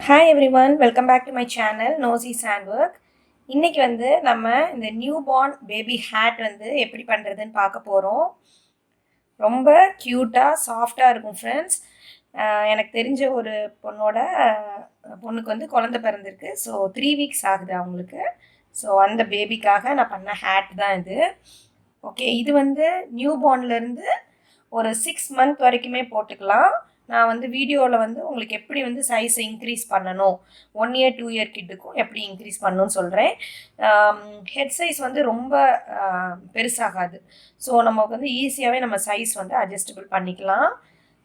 Hi everyone, welcome back to my channel நோசிஸ் handwork. இன்றைக்கி நம்ம இந்த நியூ பார்ன் பேபி ஹேட் எப்படி பண்ணுறதுன்னு பார்க்க போகிறோம். ரொம்ப க்யூட்டாக சாஃப்டாக இருக்கும் ஃப்ரெண்ட்ஸ். எனக்கு தெரிஞ்ச ஒரு பொண்ணுக்கு குழந்த பிறந்திருக்கு. ஸோ 3 வீக்ஸ் ஆகுது அவங்களுக்கு. ஸோ அந்த பேபிக்காக நான் பண்ண ஹேட் தான் இது. ஓகே, இது நியூ பார்ன்லேருந்து ஒரு 6 மந்த் வரைக்குமே போட்டுக்கலாம். நான் வீடியோவில் உங்களுக்கு எப்படி சைஸை இன்க்ரீஸ் பண்ணணும், 1 இயர் 2 இயர் கிட்டுக்கும் எப்படி இன்க்ரீஸ் பண்ணணும்னு சொல்கிறேன். ஹெட் சைஸ் ரொம்ப பெருசாகாது. ஸோ நமக்கு ஈஸியாகவே நம்ம சைஸ் அட்ஜஸ்டபிள் பண்ணிக்கலாம்.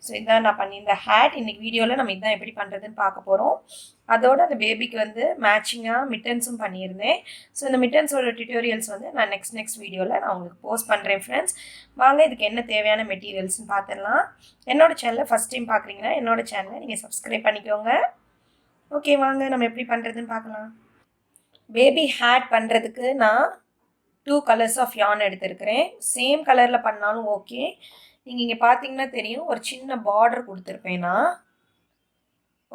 ஸோ இதான் நான் பண்ணியிருந்த ஹேட். இன்றைக்கி வீடியோவில் நம்ம இதான் எப்படி பண்ணுறதுன்னு பார்க்க போகிறோம். அதோடு அந்த பேபிக்கு மேட்சிங்காக மிட்டன்ஸும் பண்ணியிருந்தேன். ஸோ இந்த மிட்டன்ஸோட டியூட்டோரியல்ஸ் நான் நெக்ஸ்ட் வீடியோவில் நான் உங்களுக்கு போஸ்ட் பண்ணுறேன் ஃப்ரெண்ட்ஸ். வாங்க இதுக்கு என்ன தேவையான மெட்டீரியல்ஸ்னு பார்த்துடலாம். என்னோடய சேனலை ஃபஸ்ட் டைம் பார்க்குறீங்கன்னா என்னோடய சேனலை நீங்கள் சப்ஸ்கிரைப் பண்ணிக்கோங்க. ஓகே, வாங்க நம்ம எப்படி பண்ணுறதுன்னு பார்க்கலாம். பேபி ஹேட் பண்ணுறதுக்கு நான் 2 கலர்ஸ் ஆஃப் யான் எடுத்திருக்கிறேன். சேம் கலரில் பண்ணாலும் ஓகே. நீங்கள் இங்கே பார்த்தீங்கன்னா தெரியும், ஒரு சின்ன பார்டர் கொடுத்துருப்பேன் நான்.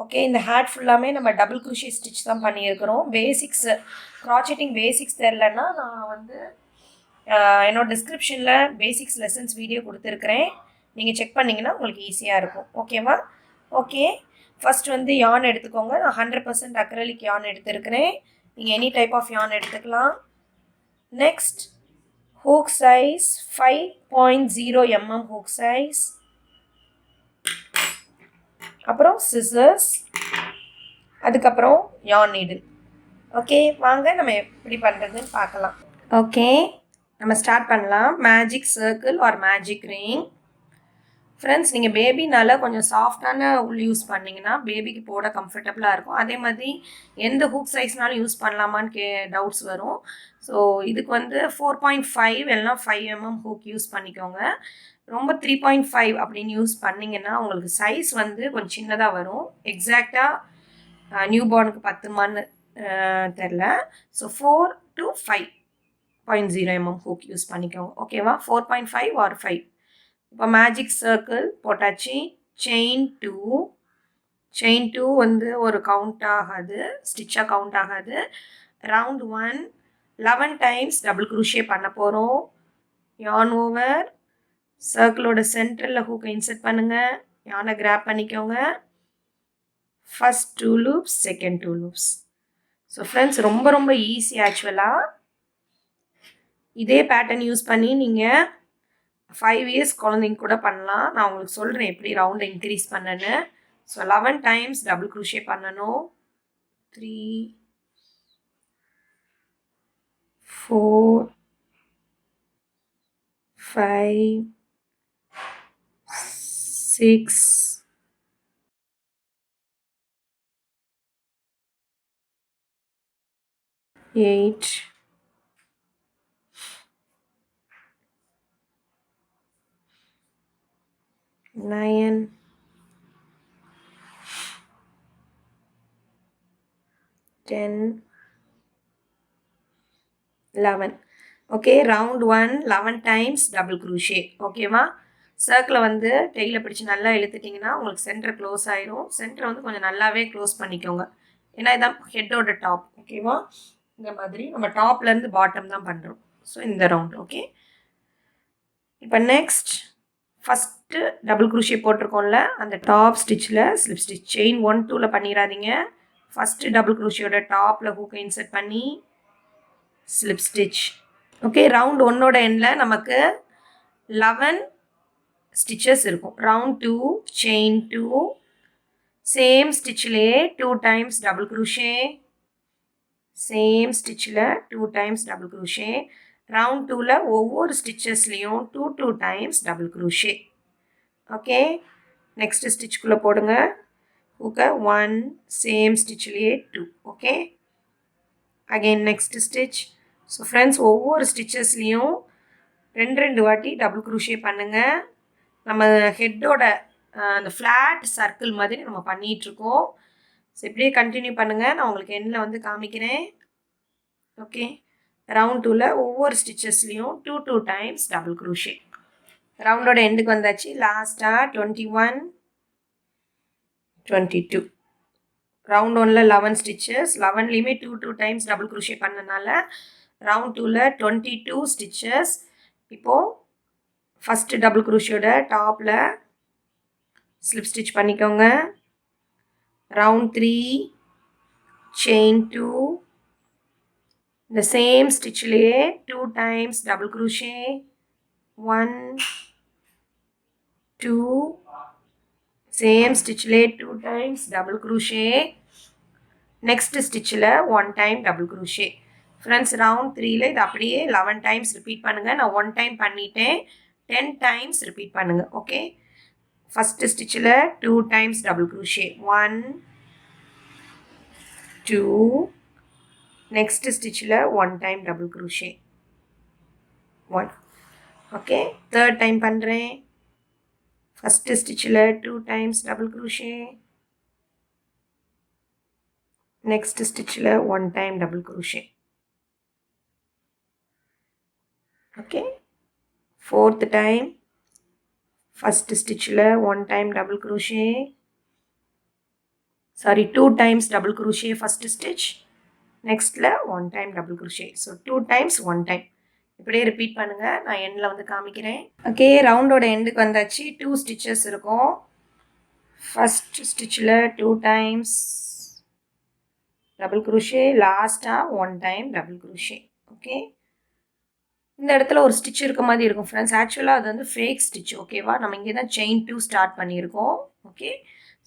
ஓகே, இந்த ஹேட் ஃபுல்லாமே நம்ம டபுள் குரோஷே ஸ்டிச் தான் பண்ணியிருக்கிறோம். பேசிக்ஸ் க்ராச்செட்டிங் பேசிக்ஸ் தெரிலன்னா நான் என்னோட டிஸ்கிரிப்ஷனில் பேசிக்ஸ் லெசன்ஸ் வீடியோ கொடுத்துருக்குறேன். நீங்கள் செக் பண்ணிங்கன்னா உங்களுக்கு ஈஸியாக இருக்கும். ஓகேவா? ஓகே, ஃபஸ்ட் யான் எடுத்துக்கோங்க. நான் 100% அக்ரலிக் யான் எடுத்துருக்கிறேன். நீங்கள் எனி டைப் ஆஃப் யான் எடுத்துக்கலாம். Next hook size 5.0 mm hook size. அப்புறம் scissors, அதுக்கப்புறம் yarn needle. ஓகே, வாங்க நம்ம எப்படி பண்ணுறதுன்னு பார்க்கலாம். ஓகே, நம்ம ஸ்டார்ட் பண்ணலாம். Magic circle or magic ring. Friends, நீங்கள் பேபினால கொஞ்சம் சாஃப்டான உள் யூஸ் பண்ணிங்கன்னா பேபிக்கு போட கம்ஃபர்டபுளாக இருக்கும். அதே மாதிரி எந்த ஹூக் சைஸ்னாலும் யூஸ் பண்ணலாமான்னு டவுட்ஸ் வரும். ஸோ இதுக்கு 4.5 இல்லைனா 5 mm ஹூக் யூஸ் பண்ணிக்கோங்க. ரொம்ப 3.5 அப்படின்னு யூஸ் பண்ணிங்கன்னா உங்களுக்கு சைஸ் கொஞ்சம் சின்னதாக வரும். எக்ஸாக்டாக நியூ பார்னுக்கு 10 தெரில. So 4 to 5.0 mm hook use பண்ணிக்கோங்க. ஓகேவா? 4.5 or 5. இப்போ மேஜிக் சர்க்கிள் போட்டாச்சு. செயின் 2 ஒரு கவுண்ட் ஆகாது, ஸ்டிச்சாக கவுண்ட் ஆகாது. ரவுண்ட் 1 11 டைம்ஸ் டபுள் குரோஷே பண்ண போகிறோம். யான் ஓவர், சர்க்கிளோட சென்டரில் ஹூக்கை இன்சர்ட் பண்ணுங்கள். யானை கிராப் பண்ணிக்கோங்க. First 2 loops, second 2 loops. So friends, ரொம்ப ஈஸி. ஆக்சுவலாக இதே பேட்டர்ன் யூஸ் பண்ணி நீங்கள் 5 இயர்ஸ் குழந்தைங்க கூட பண்ணலாம். நான் உங்களுக்கு சொல்கிறேன் எப்படி ரவுண்டை இன்க்ரீஸ் பண்ணேன்னு. ஸோ 11 டைம்ஸ் டபுள் குரோஷே பண்ணணும். 3 4 5 6 8 9 10 11. Okay, round 1 11 times double crochet. ஓகேவா? சர்க்கிளை டெய்ல பிடிச்சி நல்லா இழுத்துட்டிங்கன்னா உங்களுக்கு சென்டர் க்ளோஸ் ஆயிரும். சென்டரை கொஞ்சம் நல்லாவே க்ளோஸ் பண்ணிக்கோங்க. ஏன்னா இதான் ஹெட்டோட டாப். ஓகேவா? இந்த மாதிரி நம்ம டாப்லேருந்து பாட்டம் தான் பண்ணுறோம். ஸோ இந்த ரவுண்ட். ஓகே, இப்போ நெக்ஸ்ட் ஃபஸ்ட்டு டபுள் குரோஷே போட்டிருக்கோம்ல, அந்த டாப் ஸ்டிச்சில் ஸ்லிப் ஸ்டிச். செயின் 1 2ல் பண்ணிடாதீங்க. ஃபஸ்ட்டு டபுள் குரோஷியோட டாப்பில் ஹூக்கை இன்சர்ட் பண்ணி ஸ்லிப் ஸ்டிச். ஓகே, ரவுண்ட் 1ஓட எண்டில் நமக்கு 11 ஸ்டிச்சஸ் இருக்கும். ரவுண்ட் 2 செயின் 2, சேம் ஸ்டிச்சிலே 2 டைம்ஸ் டபுள் குரோஷே. சேம் ஸ்டிச்சில் 2 டைம்ஸ் டபுள் குரோஷே. ரவுண்ட் 2ல் ஒவ்வொரு ஸ்டிச்சஸ்லேயும் 2 times double crochet. Okay, next ஸ்டிச்சுக்குள்ளே போடுங்க. ஹூக்கை 1, சேம் ஸ்டிச்சிலேயே 2. Okay, again next stitch. So friends, ஒவ்வொரு ஸ்டிச்சஸ்லேயும் 2 வாட்டி டபுள் குரோஷே பண்ணுங்கள். நம்ம ஹெட்டோட அந்த ஃப்ளாட் சர்க்கிள் மாதிரி நம்ம பண்ணிகிட்ருக்கோம். ஸோ இப்படியே கண்டினியூ பண்ணுங்கள். நான் உங்களுக்கு எண்டில் காமிக்கிறேன். ஓகே, ரவுண்ட் 2ல் ஒவ்வொரு ஸ்டிச்சஸ்லேயும் 2 டைம்ஸ் டபுள் குரோஷே. ரவுண்டோட எண்டுக்கு வந்தாச்சு. லாஸ்ட்டாக 21 22. ரவுண்ட் 1ல 11 ஸ்டிச்சஸ், 11லையுமே 2 டைம்ஸ் டபுள் க்ரோஷே பண்ணனால ரவுண்ட் 2ல 22 ஸ்டிச்சஸ். இப்போது ஃபஸ்ட்டு டபுள் க்ரோஷியோட டாப்பில் ஸ்லிப் ஸ்டிச் பண்ணிக்கோங்க. ரவுண்ட் 3 செயின் 2, இந்த சேம் ஸ்டிச்சிலேயே 2 டைம்ஸ் டபுள் க்ரோஷே, 1 2, சேம் ஸ்டிச்சிலே 2 டைம்ஸ் டபுள் க்ரோஷே, நெக்ஸ்ட் ஸ்டிச்சில் 1 time double crochet. Friends round 3ல இது அப்படியே 11 டைம்ஸ் ரிப்பீட் பண்ணுங்கள். நான் 1 டைம் பண்ணிட்டேன், 10 டைம்ஸ் ரிப்பீட் பண்ணுங்கள். ஓகே, ஃபஸ்ட்டு ஸ்டிச்சில் 2 டைம்ஸ் டபுள் க்ரோஷே, 1 2, நெக்ஸ்ட் ஸ்டிச்சில் 1 time double crochet, 1. Okay, third time பண்ணுறேன். ஃபஸ்ட்டு ஸ்டிச்சில் 2 டைம்ஸ் டபுள் க்ரோஷே, நெக்ஸ்ட் ஸ்டிச்சில் 1 time double crochet. Okay, fourth time first ஸ்டிச்சில் 1 time double crochet, sorry 2 times double crochet first stitch, நெக்ஸ்ட்டில் 1 time double crochet. So 2 times 1 time இப்படியே repeat பண்ணுங்கள். நான் எண்டில் வந்து காமிக்கிறேன். ஓகே, ரவுண்டோட எண்டுக்கு வந்தாச்சு. 2 ஸ்டிச்சஸ் இருக்கும். ஃபஸ்ட் ஸ்டிச்சில் 2 டைம்ஸ் டபுள் க்ரோஷே, லாஸ்ட்டாக 1 டைம் டபுள் க்ரோஷே. ஓகே, இந்த இடத்துல ஒரு ஸ்டிச் இருக்க மாதிரி இருக்கும் ஃப்ரெண்ட்ஸ். ஆக்சுவலாக அது வந்து ஃபேக் ஸ்டிச். ஓகேவா, நம்ம இங்கே தான் செயின் 2 ஸ்டார்ட் பண்ணியிருக்கோம். ஓகே,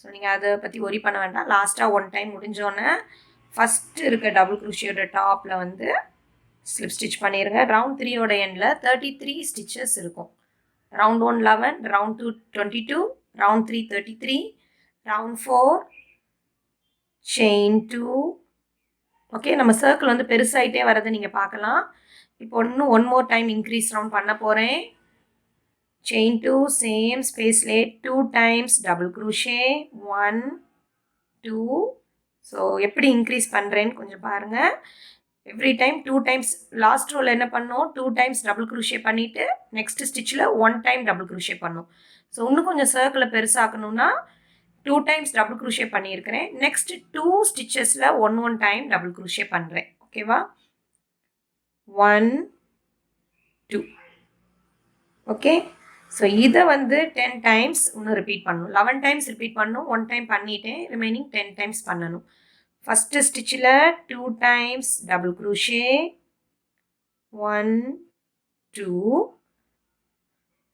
ஸோ நீங்கள் அதை பற்றி ஒரி பண்ண வேண்டாம். லாஸ்ட்டாக 1 டைம் முடிஞ்சோன்னே ஃபஸ்ட்டு இருக்க டபுள் க்ரோஷியோட டாப்பில் வந்து ஸ்லிப் ஸ்டிச் பண்ணிடுங்க. ரவுண்ட் 3யோட எண்டில் 33 ஸ்டிச்சஸ் இருக்கும். Round 1 11, round 2 22, round 3 33, round 4 chain 2. Okay, நம்ம சர்க்கிள் வந்து பெருசாகிட்டே வரதை நீங்கள் பார்க்கலாம். இப்போ இன்னும் 1 மோர் டைம் இன்க்ரீஸ் ரவுண்ட் பண்ண போகிறேன். செயின் 2, சேம் ஸ்பேஸ்லே 2 டைம்ஸ் டபுள் க்ரோஷே, 1 2. ஸோ எப்படி இன்க்ரீஸ் பண்ணுறேன்னு கொஞ்சம் பாருங்கள். Every time 2 times. லாஸ்ட் ரோவில் என்ன பண்ணோம், 2 டைம்ஸ் டபுள் க்ரோஷே பண்ணிவிட்டு நெக்ஸ்ட் ஸ்டிச்சில் 1 டைம் டபுள் க்ரோஷே பண்ணோம். ஸோ இன்னும் கொஞ்சம் சர்க்கிளை பெருசாக்கணும்னா 2 டைம்ஸ் டபுள் க்ரோஷே பண்ணியிருக்கிறேன். நெக்ஸ்ட் 2 ஸ்டிச்சஸில் 1 டைம் டபுள் க்ரோஷே பண்ணுறேன். ஓகேவா, 1 2. ஓகே, ஸோ இதை வந்து 10 டைம்ஸ் இன்னும் ரிப்பீட் பண்ணணும். 11 டைம்ஸ் ரிப்பீட் பண்ணணும். 1 டைம் பண்ணிட்டேன், ரிமைனிங் 10 டைம்ஸ் பண்ணணும். ஃபஸ்ட்டு ஸ்டிச்சில் 2 டைம்ஸ் டபுள் க்ரோஷே, 1 2.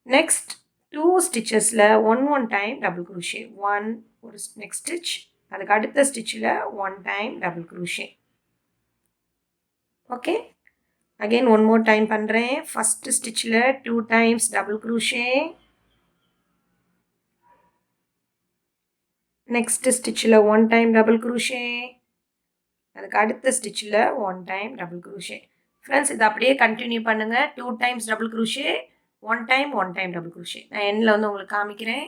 நெக்ஸ்ட் 2 ஸ்டிச்சஸில் 1 டைம் டபுள் க்ரோஷே, 1 ஒரு நெக்ஸ்ட் ஸ்டிச், அதுக்கு அடுத்த ஸ்டிச்சில் 1 time double crochet. Okay, again 1 more time பண்ணுறேன். ஃபஸ்ட்டு ஸ்டிச்சில் 2 டைம்ஸ் டபுள் க்ரோஷே, நெக்ஸ்ட் ஸ்டிச்சில் 1 டைம் டபுள் க்ரோஷே, அதுக்கு அடுத்த ஸ்டிச்சில் 1 டைம் டபுள் க்ரோஷே. ஃப்ரெண்ட்ஸ் இதை அப்படியே கண்டினியூ பண்ணுங்கள். 2 times double crochet, 1 time double crochet. நான் எண்டில் வந்து உங்களுக்கு காமிக்கிறேன்.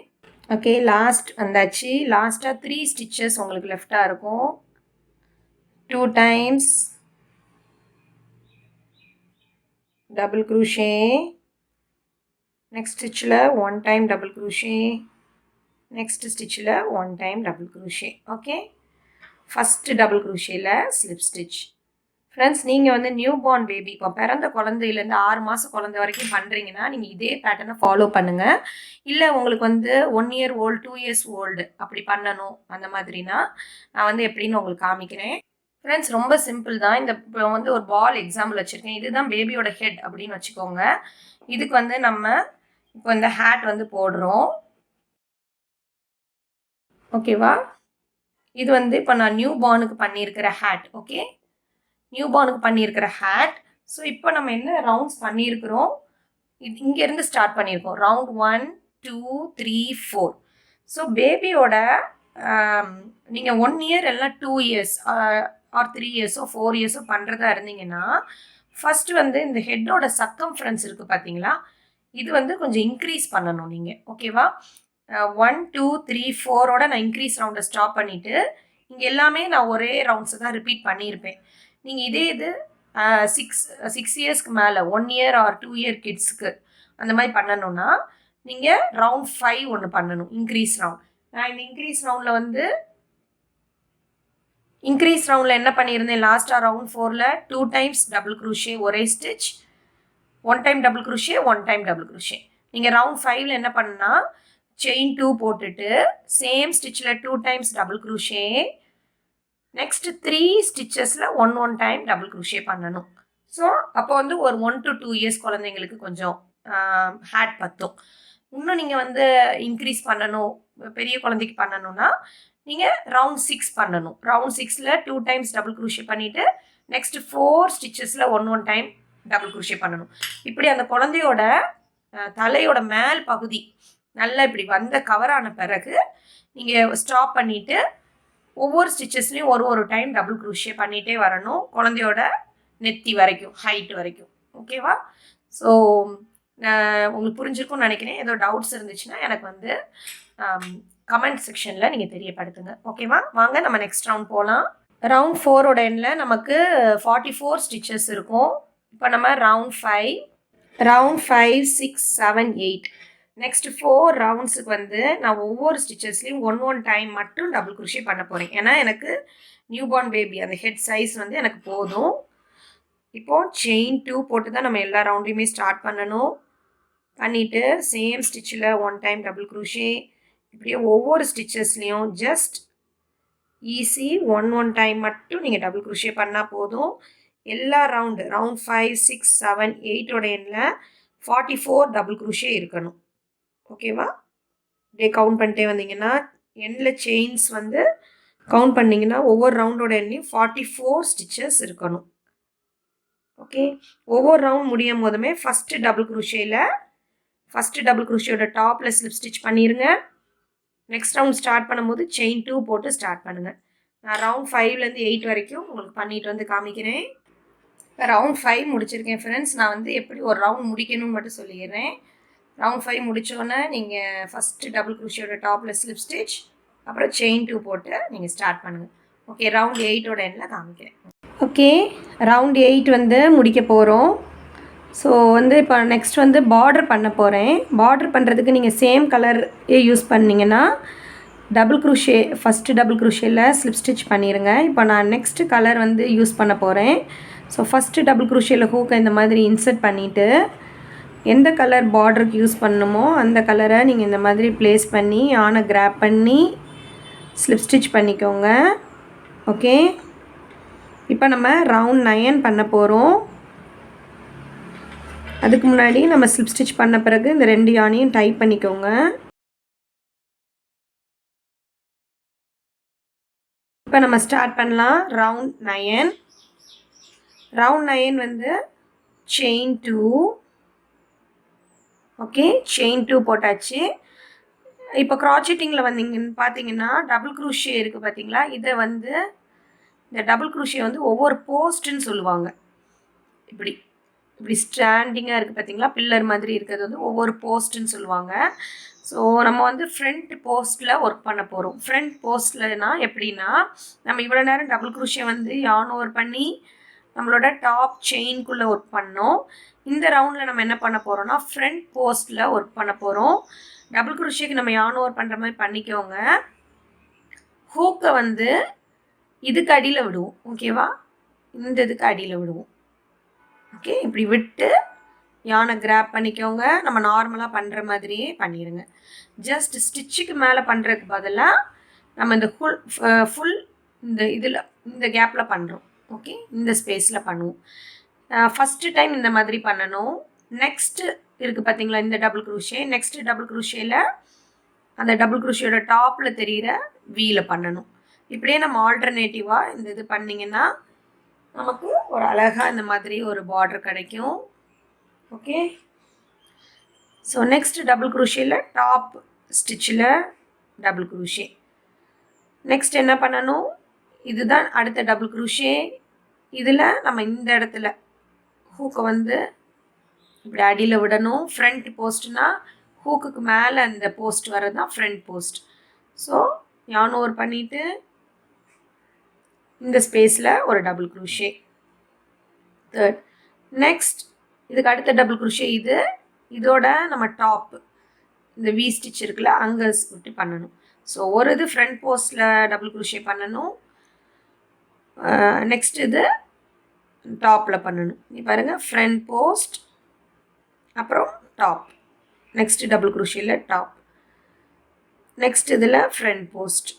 ஓகே, லாஸ்ட் வந்தாச்சு. லாஸ்ட்டாக 3 ஸ்டிச்சஸ் உங்களுக்கு லெஃப்டாக இருக்கும். 2 டைம்ஸ் டபுள் க்ரோஷே, நெக்ஸ்ட் ஸ்டிச்சில் 1 டைம் டபுள் க்ரோஷே, நெக்ஸ்ட் ஸ்டிச்சில் 1 time double crochet. Okay, first double க்ரோஷேயில் ஸ்லிப் ஸ்டிச். ஃப்ரெண்ட்ஸ் நீங்கள் வந்து நியூ பார்ன் பேபி, இப்போ பிறந்த குழந்தையிலேருந்து 6 மாத குழந்தை வரைக்கும் பண்ணுறீங்கன்னா நீங்கள் இதே பேட்டர்னை ஃபாலோ பண்ணுங்கள். இல்லை உங்களுக்கு வந்து 1 இயர் ஓல்டு 2 இயர்ஸ் ஓல்டு அப்படி பண்ணணும் அந்த மாதிரினா நான் வந்து எப்படின்னு உங்களுக்கு காமிக்கிறேன். ஃப்ரெண்ட்ஸ் ரொம்ப சிம்பிள் தான். இந்த இப்போ வந்து ஒரு பால் எக்ஸாம்பிள் வச்சுருக்கேன். இதுதான் பேபியோட ஹெட் அப்படின்னு வச்சுக்கோங்க. இதுக்கு வந்து நம்ம இப்போ இந்த ஹேட் வந்து போடுறோம். ஓகேவா, இது வந்து இப்போ நான் நியூ பார்னுக்கு பண்ணியிருக்கிற ஹேட். ஓகே, நியூ பார்னுக்கு பண்ணியிருக்கிற ஹேட். ஸோ இப்போ நம்ம என்ன ரவுண்ட்ஸ் பண்ணியிருக்கிறோம், இங்கேருந்து ஸ்டார்ட் பண்ணியிருக்கோம். ரவுண்ட் 1 2 3 4. ஸோ பேபியோட நீங்கள் 1 இயர் எல்லாம் 2 இயர்ஸ் ஆர் 3 இயர்ஸோ 4 இயர்ஸோ பண்ணுறதா இருந்தீங்கன்னா ஃபஸ்ட்டு வந்து இந்த ஹெட்டோட சர்க்கம்ஃபரன்ஸ் இருக்குது பார்த்தீங்களா, இது வந்து கொஞ்சம் இன்க்ரீஸ் பண்ணணும் நீங்கள். ஓகேவா, 1 2 3 4ஓட நான் இன்க்ரீஸ் ரவுண்டை ஸ்டாப் பண்ணிவிட்டு இங்கே எல்லாமே நான் ஒரே ரவுண்ட்ஸை தான் ரிப்பீட் பண்ணியிருப்பேன். நீங்கள் இதே இது 6 இயர்ஸ்க்கு மேலே 1 இயர் ஆர் 2 இயர் கிட்ஸுக்கு அந்த மாதிரி பண்ணணும்னா நீங்கள் ரவுண்ட் 5 ஒன்று பண்ணணும், இன்க்ரீஸ் ரவுண்ட். நான் இந்த இன்க்ரீஸ் ரவுண்டில் வந்து இன்க்ரீஸ் ரவுண்டில் என்ன பண்ணியிருந்தேன், லாஸ்ட்டாக ரவுண்ட் 4ல் 2 டைம்ஸ் டபுள் க்ரூஷே ஒரே stitch, 1 time double crochet 1 time double crochet. நீங்கள் ரவுண்ட் 5ல் என்ன பண்ணால் செயின் 2 போட்டுட்டு சேம் ஸ்டிச்சில் 2 டைம்ஸ் டபுள் க்ரூஷே, நெக்ஸ்ட் 3 ஸ்டிச்சஸில் 1 டைம் டபுள் க்ரூஷே பண்ணணும். ஸோ அப்போ வந்து ஒரு 1 to 2 இயர்ஸ் குழந்தைங்களுக்கு கொஞ்சம் ஹேட் பற்றும். இன்னும் நீங்கள் வந்து இன்க்ரீஸ் பண்ணணும், பெரிய குழந்தைக்கு பண்ணணும்னா நீங்கள் ரவுண்ட் 6 பண்ணணும். ரவுண்ட் 6ல் 2 டைம்ஸ் டபுள் க்ரூஷே பண்ணிவிட்டு நெக்ஸ்ட் 4 ஸ்டிச்சஸில் 1 டைம் டபுள் க்ரூஷே பண்ணணும். இப்படி அந்த குழந்தையோட தலையோட மேல் பகுதி நல்லா இப்படி வந்த கவர் ஆன பிறகு நீங்கள் ஸ்டாப் பண்ணிவிட்டு ஒவ்வொரு ஸ்டிச்சஸ்லையும் ஒரு டைம் டபுள் க்ரூஷே பண்ணிகிட்டே வரணும், குழந்தையோட நெத்தி வரைக்கும், ஹைட் வரைக்கும். ஓகேவா? ஸோ உங்களுக்கு புரிஞ்சிருக்கும்னு நினைக்கிறேன். ஏதோ டவுட்ஸ் இருந்துச்சுன்னா எனக்கு வந்து கமெண்ட் செக்ஷனில் நீங்கள் தெரியப்படுத்துங்க. ஓகேவா? வாங்க நம்ம நெக்ஸ்ட் ரவுண்ட் போகலாம். ரவுண்ட் 4ஓட எண்ணில் நமக்கு 44 ஸ்டிச்சஸ் இருக்கும். இப்போ நம்ம ரவுண்ட் 5, 6, 7, 8 நெக்ஸ்ட் 4 ரவுண்ட்ஸுக்கு வந்து நான் ஒவ்வொரு ஸ்டிச்சஸ்லையும் 1 டைம் மட்டும் டபுள் க்ரூஷே பண்ண போகிறேன். ஏன்னா எனக்கு நியூபார்ன் பேபி அந்த ஹெட் சைஸ் வந்து எனக்கு போதும். இப்போது செயின் 2 போட்டு தான் நம்ம எல்லா ரவுண்டையுமே ஸ்டார்ட் பண்ணணும். பண்ணிவிட்டு சேம் ஸ்டிச்சில் 1 டைம் டபுள் க்ரூஷே, இப்படியே ஒவ்வொரு ஸ்டிச்சஸ்லேயும் ஜஸ்ட் ஈஸி 1 டைம் மட்டும் நீங்கள் டபுள் க்ரூஷே பண்ணால் போதும். எல்லா ரவுண்ட் 5, 6, 7, 8ஓட எண்ணில் 44 டபுள் க்ரூஷே இருக்கணும். ஓகேவா? இப்படியே கவுண்ட் பண்ணிட்டே வந்தீங்கன்னா எண்ணில் செயின்ஸ் வந்து கவுண்ட் பண்ணிங்கன்னா ஒவ்வொரு ரவுண்டோட எண்ணிலையும் 44 ஸ்டிச்சஸ் இருக்கணும். ஓகே, ஒவ்வொரு ரவுண்ட் முடியும் போதுமே ஃபஸ்ட்டு டபுள் க்ரூஷேயோட டாப்பில் ஸ்லிப் ஸ்டிச் பண்ணிடுங்க. நெக்ஸ்ட் ரவுண்ட் ஸ்டார்ட் பண்ணும்போது செயின் 2 போட்டு ஸ்டார்ட் பண்ணுங்கள். நான் ரவுண்ட் 5லேருந்து 8 வரைக்கும் உங்களுக்கு பண்ணிட்டு வந்து காமிக்கிறேன். இப்போ ரவுண்ட் 5 முடிச்சிருக்கேன் ஃப்ரெண்ட்ஸ். நான் வந்து எப்படி ஒரு ரவுண்ட் முடிக்கணும்னு மட்டும் சொல்லிடுறேன். ரவுண்ட் 5 முடித்தோன்னே நீங்கள் ஃபஸ்ட்டு டபுள் க்ரூஷியோட டாப்பில் ஸ்லிப் ஸ்டிச், அப்புறம் செயின் 2 போட்டு நீங்கள் ஸ்டார்ட் பண்ணுங்கள். ஓகே, ரவுண்ட் 8ஓட எண்ணில் காமிக்கிறேன். ஓகே, ரவுண்ட் 8 வந்து முடிக்க போகிறோம். ஸோ வந்து இப்போ நெக்ஸ்ட் வந்து பார்டர் பண்ண போகிறேன். பார்டர் பண்ணுறதுக்கு நீங்கள் சேம் கலர் யூஸ் பண்ணிங்கன்னா டபுள் க்ரூஷே ஃபஸ்ட்டு டபுள் க்ரூஷேயில் ஸ்லிப் ஸ்டிச் பண்ணிடுங்க. இப்போ நான் நெக்ஸ்ட்டு கலர் வந்து யூஸ் பண்ண போகிறேன். ஸோ ஃபஸ்ட்டு டபுள் க்ரூஷேயில் ஹூக்கை இந்த மாதிரி இன்சர்ட் பண்ணிவிட்டு எந்த கலர் பார்டருக்கு யூஸ் பண்ணணுமோ அந்த கலரை நீங்கள் இந்த மாதிரி ப்ளேஸ் பண்ணி ஆனை கிராப் பண்ணி ஸ்லிப் ஸ்டிச் பண்ணிக்கோங்க. ஓகே, இப்போ நம்ம ரவுண்ட் 9 பண்ண போகிறோம். அதுக்கு முன்னாடி நம்ம ஸ்லிப் ஸ்டிச் பண்ண பிறகு இந்த 2 யானையும் டைப் பண்ணிக்கோங்க. இப்போ நம்ம ஸ்டார்ட் பண்ணலாம். ரவுண்ட் 9 வந்து செயின் 2. ஓகே, செயின் 2 போட்டாச்சு. இப்போ க்ராச்செட்டிங்கில் வந்தீங்கன்னு பார்த்தீங்கன்னா டபுள் க்ரூஷே இருக்குது பார்த்தீங்களா? இதை வந்து இந்த டபுள் க்ரூஷே வந்து ஒவ்வொரு போஸ்ட்டுன்னு சொல்லுவாங்க. இப்படி ஸ்டாண்டிங்காக இருக்குது பார்த்தீங்களா? பில்லர் மாதிரி இருக்கிறது வந்து ஒவ்வொரு போஸ்ட்டுன்னு சொல்லுவாங்க. ஸோ நம்ம வந்து ஃப்ரண்ட் போஸ்ட்டில் ஒர்க் பண்ண போகிறோம். ஃப்ரண்ட் போஸ்ட்லனா எப்படின்னா, நம்ம இவ்வளோ நேரம் டபுள் க்ரூஷே வந்து யான் ஓவர் பண்ணி நம்மளோட டாப் செயின்குள்ளே ஒர்க் பண்ணோம். இந்த ரவுண்டில் நம்ம என்ன பண்ண போகிறோம்னா ஃப்ரண்ட் போஸ்ட்டில் ஒர்க் பண்ண போகிறோம். டபுள் க்ரூஷேக்கு நம்ம யான் ஓவர் பண்ணுற மாதிரி பண்ணிக்கோங்க. ஹூக்கை வந்து இதுக்கு அடியில் விடுவோம். ஓகேவா? இந்த இதுக்கு அடியில் விடுவோம். ஓகே, இப்படி விட்டு யானை கிராப் பண்ணிக்கோங்க. நம்ம நார்மலாக பண்ணுற மாதிரியே பண்ணிடுங்க. ஜஸ்ட் ஸ்டிச்சுக்கு மேலே பண்ணுறதுக்கு பதிலாக நம்ம இந்த ஃபுல் இந்த கேப்பில் பண்ணுறோம். ஓகே, இந்த ஸ்பேஸில் பண்ணுவோம். ஃபஸ்ட்டு டைம் இந்த மாதிரி பண்ணணும். நெக்ஸ்ட்டு இருக்குது பார்த்தீங்களா இந்த டபுள் க்ரூஷே, நெக்ஸ்ட்டு டபுள் க்ரூஷேயில் அந்த டபுள் க்ரூஷியோட டாப்பில் தெரிகிற வீல பண்ணணும். இப்படியே நம்ம ஆல்டர்னேட்டிவாக இந்த இது பண்ணிங்கன்னா நமக்கு ஒரு அழகாக இந்த மாதிரி ஒரு பார்டர் கிடைக்கும். ஓகே, ஸோ நெக்ஸ்ட் டபுள் க்ரூஷேயில் டாப் ஸ்டிச்சில் டபுள் க்ரூஷே. நெக்ஸ்ட் என்ன பண்ணணும், இதுதான் அடுத்த டபுள் க்ரூஷே. இதில் நம்ம இந்த இடத்துல ஹூக்கை வந்து இப்படி அடியில் விடணும். ஃப்ரண்ட் போஸ்ட்னா ஹூக்குக்கு மேலே அந்த போஸ்ட் வர்றது தான் ஃப்ரண்ட் போஸ்ட். ஸோ யான் ஓவர் பண்ணிவிட்டு இந்த ஸ்பேஸில் ஒரு டபுள் க்ரூஷே. தேர்ட், நெக்ஸ்ட் இதுக்கு அடுத்த டபுள் க்ரூஷே இதோட நம்ம டாப் இந்த வி ஸ்டிச் இருக்குல்ல அங்கே விட்டு பண்ணணும். ஸோ ஒரு இது ஃப்ரண்ட் போஸ்ட்டில் டபுள் க்ரூஷே பண்ணணும், நெக்ஸ்ட் இது டாப்பில் பண்ணணும். நீ பாருங்கள், ஃப்ரண்ட் போஸ்ட், அப்புறம் டாப், நெக்ஸ்ட் டபுள் குரோஷேல டாப், நெக்ஸ்ட் இதில் ஃப்ரண்ட் போஸ்ட்,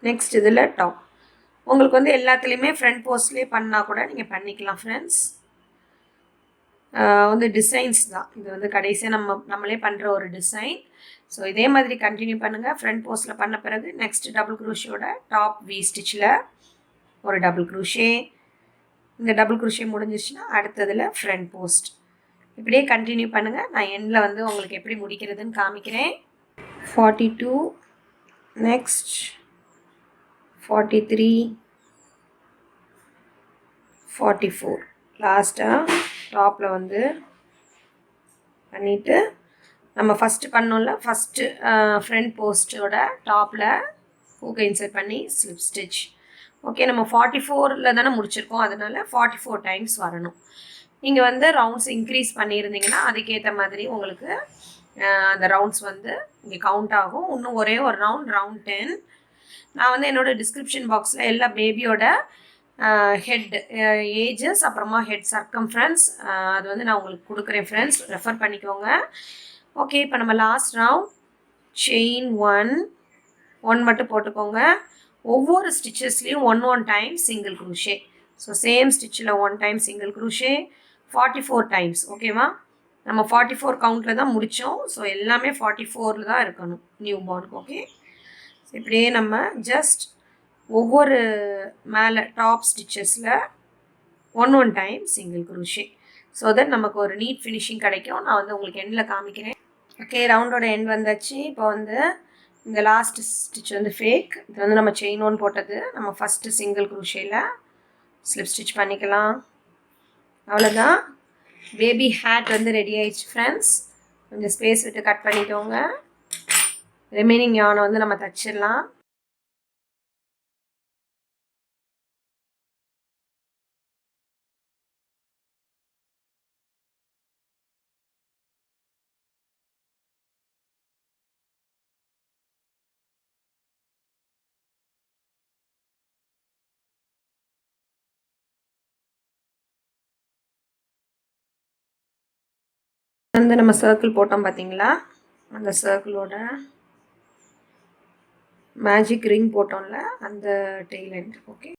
நெக்ஸ்ட் இதில் டாப். உங்களுக்கு வந்து எல்லாத்துலேயுமே ஃப்ரண்ட் போஸ்ட்லேயே பண்ணால் கூட நீங்கள் பண்ணிக்கலாம் ஃப்ரெண்ட்ஸ். வந்து டிசைன்ஸ் தான் இது, வந்து கடைசியாக நம்மளே பண்ணுற ஒரு டிசைன். ஸோ இதே மாதிரி கண்டினியூ பண்ணுங்கள். ஃப்ரண்ட் போஸ்ட்டில் பண்ண பிறகு நெக்ஸ்ட் டபுள் குரோஷியோட டாப் வி ஸ்டிச்சில் ஒரு டபுள் குரோஷே. இந்த டபுள் குரோஷே முடிஞ்சிச்சுன்னா அடுத்ததில் ஃப்ரண்ட் போஸ்ட். இப்படியே கண்டினியூ பண்ணுங்கள். நான் எண்டில் வந்து உங்களுக்கு எப்படி முடிக்கிறதுன்னு காமிக்கிறேன். 42, நெக்ஸ்ட் 43, 44. லாஸ்ட்டாக டாப்பில் வந்து பண்ணிவிட்டு நம்ம ஃபஸ்ட்டு பண்ணோம்ல, ஃபஸ்ட்டு ஃப்ரண்ட் போஸ்ட்டோட டாப்பில் ஹூக்கை இன்சர்ட் பண்ணி ஸ்லிப் ஸ்டிச். ஓகே, நம்ம 44ல் தானே முடிச்சிருக்கோம், அதனால் 44 டைம்ஸ் வரணும். நீங்கள் வந்து ரவுண்ட்ஸ் இன்க்ரீஸ் பண்ணியிருந்தீங்கன்னா அதுக்கேற்ற மாதிரி உங்களுக்கு அந்த ரவுண்ட்ஸ் வந்து இங்கே கவுண்ட் ஆகும். இன்னும் ஒரே ஒரு ரவுண்ட் 10. நான் வந்து என்னோடய டிஸ்கிரிப்ஷன் பாக்ஸில் எல்லா பேபியோட ஹெட் ஏஜஸ், அப்புறமா ஹெட் சர்க்கம்ஃபரன்ஸ், அது வந்து நான் உங்களுக்கு கொடுக்குறேன் ஃப்ரெண்ட்ஸ், ரெஃபர் பண்ணிக்கோங்க. ஓகே, இப்போ நம்ம லாஸ்ட் ரவுண்ட் செயின் 1 மட்டும் போட்டுக்கோங்க. ஒவ்வொரு ஸ்டிச்சஸ்லேயும் 1 time single crochet. So same ஸ்டிச்சில் 1 டைம் சிங்கிள் குரூஷே 44 டைம்ஸ். ஓகேவா, நம்ம 44 கவுண்டில் தான் முடித்தோம். ஸோ எல்லாமே 44 தான் இருக்கணும் நியூ பார்னுக்கு. ஓகே, இப்படியே நம்ம ஜஸ்ட் ஒவ்வொரு மேலே டாப் ஸ்டிச்சஸில் 1 time single crochet. So that நமக்கு ஒரு நீட் ஃபினிஷிங் கிடைக்கும். நான் வந்து உங்களுக்கு எண்டில் காமிக்கிறேன். ஓகே, ரவுண்டோட எண்ட் வந்தாச்சு. இப்போ வந்து இந்த லாஸ்ட் ஸ்டிச் வந்து ஃபேக். இது வந்து நம்ம செயின் 1 போட்டது. நம்ம ஃபஸ்ட்டு சிங்கிள் குரூஷேயில் ஸ்லிப் ஸ்டிச் பண்ணிக்கலாம். அவ்வளோதான், பேபி ஹேட் வந்து ரெடி ஆயிடுச்சு ஃப்ரெண்ட்ஸ். கொஞ்சம் ஸ்பேஸ் விட்டு கட் பண்ணிக்கோங்க. ரிமைனிங் யானை வந்து நம்ம தச்சிடலாம். வந்து நம்ம சர்க்கிள் போட்டோம் பார்த்தீங்களா, அந்த சர்க்கிளோட மேஜிக் ரிங் போட்டோம்ல, அந்த tail end. Okay,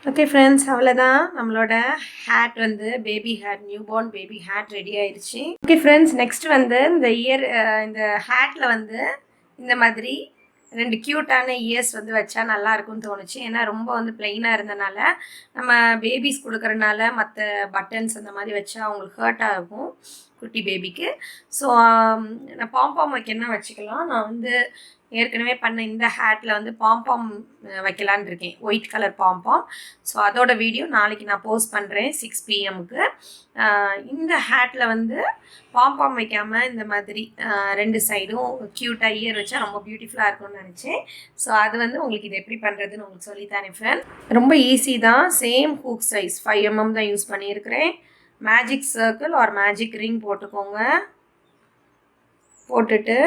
okay friends, அவ்வளோதான், நம்மளோட ஹேட் வந்து baby hat, newborn baby hat ready ஆயிடுச்சு. ஓகே ஃப்ரெண்ட்ஸ், நெக்ஸ்ட் வந்து இந்த ஹேட்டில் வந்து இந்த மாதிரி 2 க்யூட்டான இயர்ஸ் வந்து வச்சா நல்லா இருக்கும்னு தோணுச்சு. ஏன்னா ரொம்ப வந்து பிளெயினாக இருந்தனால, நம்ம பேபிஸ் கொடுக்குறனால மற்ற பட்டன்ஸ் அந்த மாதிரி வச்சா அவங்களுக்கு ஹர்ட் ஆகும் குட்டி பேபிக்கு. ஸோ நான் பாம்பாம் வைக்கணும்னா வச்சுக்கலாம். நான் வந்து ஏற்கனவே பண்ண இந்த ஹேட்டில் வந்து பாம்பாம் வைக்கலான்னு இருக்கேன், ஒயிட் கலர் பாம்பாம். ஸோ அதோட வீடியோ நாளைக்கு நான் போஸ்ட் பண்ணுறேன் 6 PM. இந்த ஹேட்டில் வந்து பாம்பாம் வைக்காமல் இந்த மாதிரி 2 சைடும் க்யூட்டாக இயர் வச்சா ரொம்ப பியூட்டிஃபுல்லாக இருக்கும்னு நினச்சேன். ஸோ அது வந்து உங்களுக்கு இது எப்படி பண்ணுறதுன்னு உங்களுக்கு சொல்லித்தரேன் ஃப்ரெண்ட். ரொம்ப ஈஸி தான். சேம் ஹூக் சைஸ் 5 mm தான் யூஸ் பண்ணியிருக்கிறேன். Magic circle or magic ring போட்டுக்கோங்க. போட்டுட்டு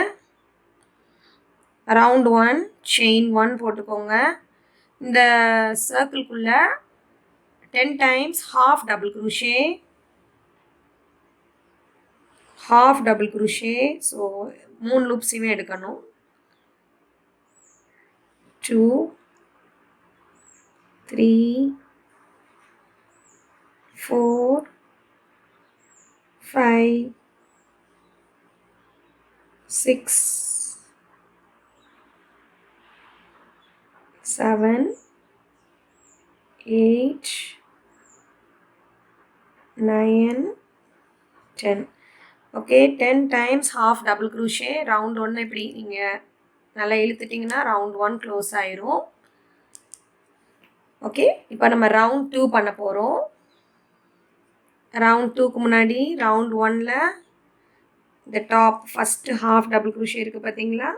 ரவுண்ட் 1 செயின் 1 போட்டுக்கோங்க. இந்த சர்க்கிள்குள்ளே 10 times half double crochet, half double crochet. So 3 லூப்ஸுமே எடுக்கணும். 2, 3, 4, 5, 6, 7, 8, 9, 10. Okay, 10 times half double crochet. Round 1 இப்படி நீங்கள் நல்லா இழுத்துட்டிங்கன்னா ரவுண்ட் 1 க்ளோஸ் ஆயிரும். ஓகே, இப்போ நம்ம ரவுண்ட் 2 பண்ண போகிறோம். ரவுண்ட் 2க்கு முன்னாடி ரவுண்ட் 1ல் இந்த top first half double crochet இருக்குது பார்த்தீங்களா,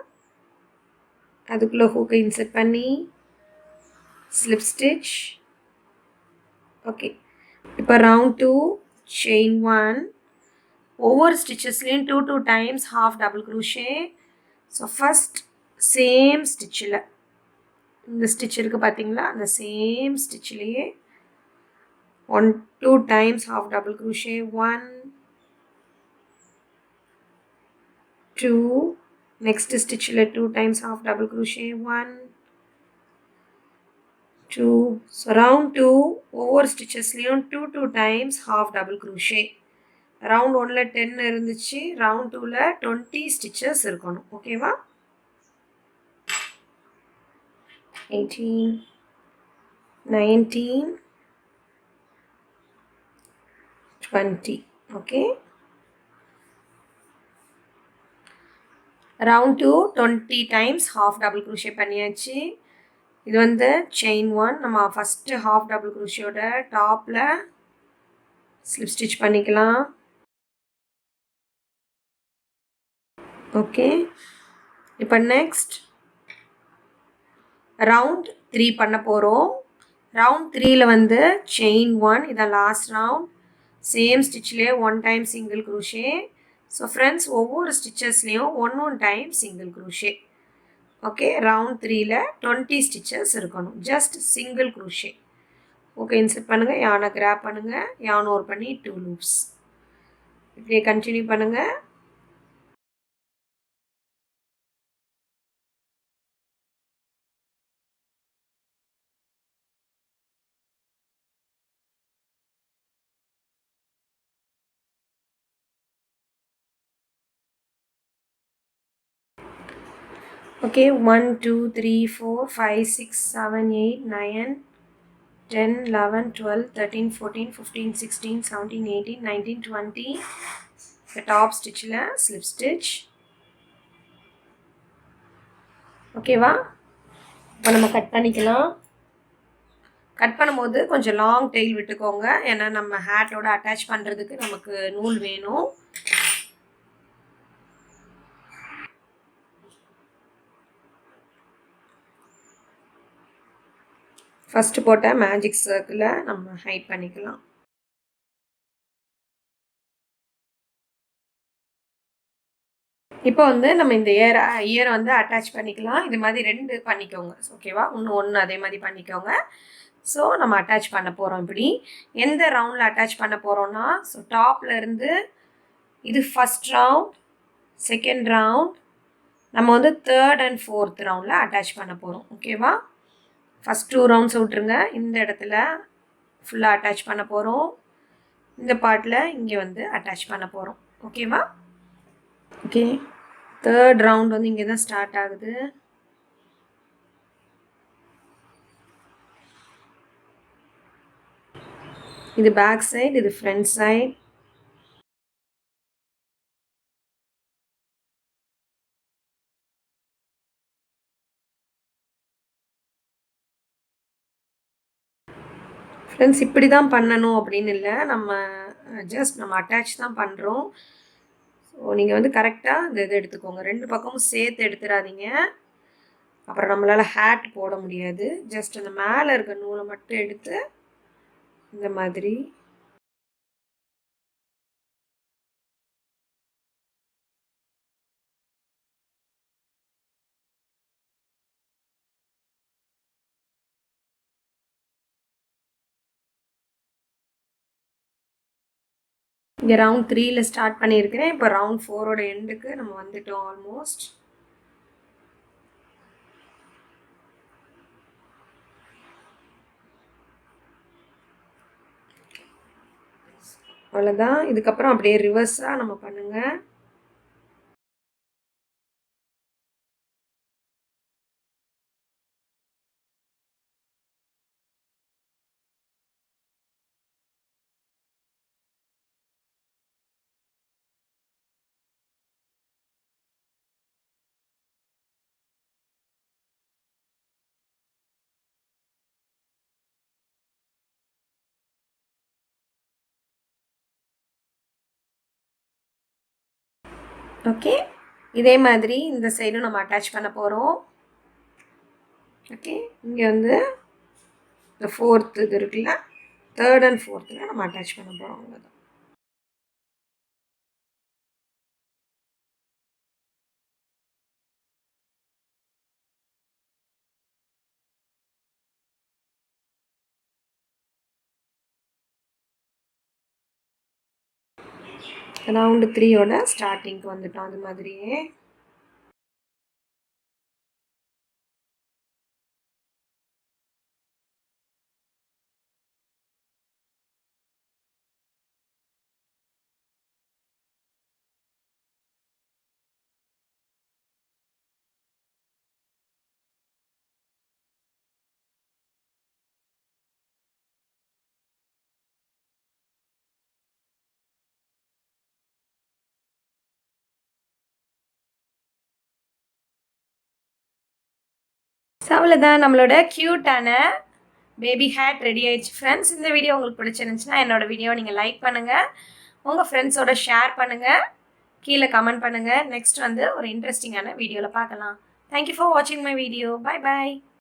அதுக்குள்ளே ஹூக்கை இன்சர்ட் பண்ணி slip stitch. Okay, இப்போ round 2 chain 1 ஒவ்வொரு ஸ்டிச்சஸ்லையும் 2 times half double crochet. So first same ஸ்டிச்சில் இந்த ஸ்டிச் இருக்குது பார்த்தீங்களா, அந்த சேம் ஸ்டிச்சிலேயே 2 times half double crochet, 1 2, next ஸ்டிச்சில் 2 times half double crochet, 1 2. So round 2 ஒவ்வொரு ஸ்டிச்சஸ்லையும் 2 times half double crochet. Round 1ல் 10 இருந்துச்சு, ரவுண்ட் 2ல் 20 ஸ்டிச்சஸ் இருக்கணும். ஓகேவா? 18 19 20. Okay, round 2 20 times half double crochet பண்ணியாச்சு. இது வந்து செயின் 1. நம்ம ஃபஸ்ட்டு half double crochetயோட டாப்பில் ஸ்லிப் ஸ்டிச் பண்ணிக்கலாம். ஓகே, இப்போ நெக்ஸ்ட் ரவுண்ட் 3 பண்ண போகிறோம். ரவுண்ட் 3ல் வந்து செயின் 1, இதான் லாஸ்ட் ரவுண்ட். சேம் ஸ்டிச்லேயே 1 time single crochet. So friends, ஒவ்வொரு ஸ்டிச்சஸ்லேயும் 1 time single crochet. Okay, round 3ல் 20 ஸ்டிச்சஸ் இருக்கணும், just single crochet. Okay, insert பண்ணுங்கள், யானை கிராப் பண்ணுங்கள், யான் ஓவர் பண்ணி 2 loops. இப்படியே கண்டினியூ பண்ணுங்கள். Okay, 1 2 3 4 5 6 7 8 9 10 11 12 13 14 15 16 17 18 19 20. the top stitchல slip stitch. ஓகேவா? இப்போ நம்ம கட் பண்ணிக்கலாம். கட் பண்ணும்போது கொஞ்சம் லாங் டெயில் விட்டுக்கோங்க, ஏன்னா நம்ம ஹேட்டோட அட்டாச் பண்ணுறதுக்கு நமக்கு நூல் வேணும். ஃபஸ்ட்டு போட்ட மேஜிக் சர்க்கிளை நம்ம ஹைட் பண்ணிக்கலாம். இப்போ வந்து நம்ம இந்த இயரை வந்து அட்டாச் பண்ணிக்கலாம். இது மாதிரி 2 பண்ணிக்கோங்க. ஓகேவா? ஒன்று அதே மாதிரி பண்ணிக்கோங்க. ஸோ நம்ம அட்டாச் பண்ண போகிறோம். இப்படி எந்த ரவுண்டில் அட்டாச் பண்ண போகிறோன்னா, ஸோ டாப்பில் இருந்து இது ஃபஸ்ட் ரவுண்ட், செகண்ட் ரவுண்ட், நம்ம வந்து 3rd and 4th ரவுண்டில் அட்டாச் பண்ண போகிறோம். ஓகேவா? ஃபஸ்ட் 2 ரவுண்ட்ஸ் விட்ருங்க. இந்த இடத்துல ஃபுல்லாக அட்டாச் பண்ண போகிறோம். இந்த பார்ட்டில் இங்கே வந்து அட்டாச் பண்ண போகிறோம். ஓகேவா? ஓகே, 3rd ரவுண்ட் வந்து இங்கே தான் ஸ்டார்ட் ஆகுது. இது பேக் சைடு, இது ஃப்ரண்ட் சைடு. ஃப்ரெண்ட்ஸ், இப்படி தான் பண்ணணும் அப்படின்னு இல்லை, நம்ம ஜஸ்ட் நம்ம அட்டாச் தான் பண்ணுறோம். ஸோ நீங்கள் வந்து கரெக்டாக இந்த இதை எடுத்துக்கோங்க, 2 பக்கமும் சேர்த்து எடுத்துடாதீங்க, அப்புறம் நம்மளால் ஹேட் போட முடியாது. ஜஸ்ட் அந்த மேலே இருக்க நூலை மட்டும் எடுத்து இந்த மாதிரி இங்கே ரவுண்ட் 3ல் ஸ்டார்ட் பண்ணியிருக்கிறேன். இப்போ ரவுண்ட் 4ஓட எண்டுக்கு நம்ம வந்துட்டோம் ஆல்மோஸ்ட். அவ்வளோதான். இதுக்கப்புறம் அப்படியே ரிவர்ஸாக நம்ம பண்ணுங்கள். ஓகே, இதே மாதிரி இந்த சைடும் நம்ம அட்டாச் பண்ண போகிறோம். ஓகே, இங்கே வந்து இந்த 4th இது இருக்குல்ல, 3rd and 4th நம்ம அட்டாச் பண்ண போகிறோம். அவ்வளோதான். ரவுண்டு 3யோட ஸ்டார்டிங்க்கு வந்துட்டோம். அது மாதிரியே அவ்வளோதான், நம்மளோட க்யூட்டான பேபி ஹேட் ரெடி ஆயிடுச்சு ஃப்ரெண்ட்ஸ். இந்த வீடியோ உங்களுக்கு பிடிச்சிருந்துச்சுன்னா என்னோட வீடியோ நீங்கள் லைக் பண்ணுங்கள், உங்கள் ஃப்ரெண்ட்ஸோட ஷேர் பண்ணுங்கள், கீழே கமெண்ட் பண்ணுங்கள். நெக்ஸ்ட் வந்து ஒரு இன்ட்ரெஸ்டிங்கான வீடியோவில் பார்க்கலாம். தேங்க்யூ ஃபார் வாட்சிங் மை வீடியோ. Bye bye.